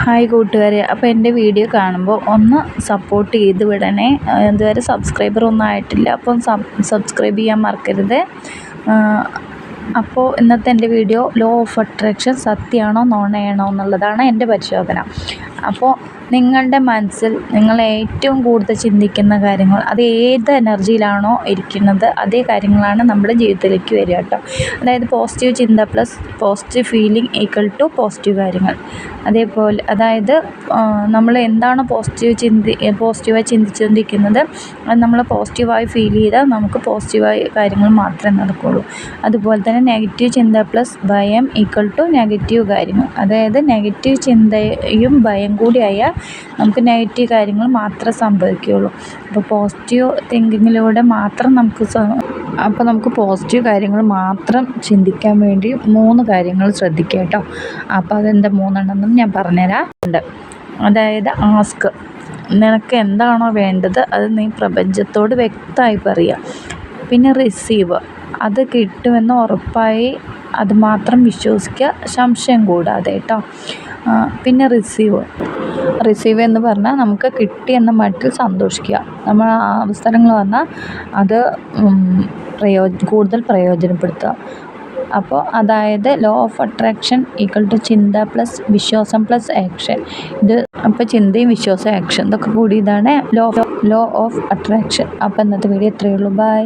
Hi കൂട്ടുകാരെ, അപ്പോൾ എൻ്റെ വീഡിയോ കാണുമ്പോൾ ഒന്ന് സപ്പോർട്ട് ചെയ്ത് വിടണേ. ഇതുവരെ സബ്സ്ക്രൈബറൊന്നും ആയിട്ടില്ല, അപ്പം സബ്സ്ക്രൈബ് ചെയ്യാൻ മറക്കരുത്. അപ്പോൾ ഇന്നത്തെ എൻ്റെ വീഡിയോ ലോ ഓഫ് അട്രാക്ഷൻ സത്യമാണോ നോണയാണോ എന്നുള്ളതാണ് എൻ്റെ പരിശോധന. അപ്പോൾ നിങ്ങളുടെ മനസ്സിൽ നിങ്ങൾ ഏറ്റവും കൂടുതൽ ചിന്തിക്കുന്ന കാര്യങ്ങൾ, അത് ഏത് എനർജിയിലാണോ ഇരിക്കുന്നത് അതേ കാര്യങ്ങളാണ് നമ്മുടെ ജീവിതത്തിലേക്ക് വരിക കേട്ടോ. അതായത് പോസിറ്റീവ് ചിന്ത plus positive feeling equal to positive കാര്യങ്ങൾ. അതേപോലെ അതായത് നമ്മൾ എന്താണോ പോസിറ്റീവായി ചിന്തിച്ചുകൊണ്ടിരിക്കുന്നത് അത് നമ്മൾ പോസിറ്റീവായി ഫീൽ ചെയ്താൽ നമുക്ക് പോസിറ്റീവായ കാര്യങ്ങൾ മാത്രമേ നടക്കുകയുള്ളൂ. അതുപോലെ തന്നെ നെഗറ്റീവ് ചിന്ത പ്ലസ് ഭയം ഈക്വൽ ടു നെഗറ്റീവ് കാര്യങ്ങൾ. അതായത് നെഗറ്റീവ് ചിന്തയും ഭയം കൂടിയായാൽ നമുക്ക് നെഗറ്റീവ് കാര്യങ്ങൾ മാത്രമേ സംഭവിക്കുകയുള്ളൂ. അപ്പോൾ പോസിറ്റീവ് തിങ്കിങ്ങിലൂടെ മാത്രം നമുക്ക് പോസിറ്റീവ് കാര്യങ്ങൾ മാത്രം ചിന്തിക്കാൻ വേണ്ടി 3 കാര്യങ്ങൾ ശ്രദ്ധിക്കുക കേട്ടോ. അപ്പോൾ അതെന്താ 3 എണ്ണം ഞാൻ പറഞ്ഞുതരാം. അതായത് ആസ്ക്, നിനക്ക് എന്താണോ വേണ്ടത് അത് നീ പ്രപഞ്ചത്തോട് വ്യക്തമായി പറയുക. പിന്നെ റിസീവ്, അത് കിട്ടുമെന്ന് ഉറപ്പായി അത് മാത്രം വിശ്വസിക്കുക, സംശയം കൂടാതെ കേട്ടോ. പിന്നെ റിസീവ് എന്ന് പറഞ്ഞാൽ നമുക്ക് കിട്ടിയെന്ന മട്ടിൽ സന്തോഷിക്കുക. നമ്മൾ അവസരങ്ങൾ വന്നാൽ അത് കൂടുതൽ പ്രയോജനപ്പെടുത്തുക. അപ്പോൾ അതായത് law of attraction equal to ചിന്ത പ്ലസ് വിശ്വാസം പ്ലസ് ആക്ഷൻ. ഇത് അപ്പോൾ ചിന്തയും വിശ്വാസവും ആക്ഷൻ ഇതൊക്കെ കൂടി ഇതാണ് ലോ ഓഫ് അട്രാക്ഷൻ. അപ്പോൾ ഇന്നത്തെ വീഡിയോ ഇത്രയേ ഉള്ളൂ. ബൈ.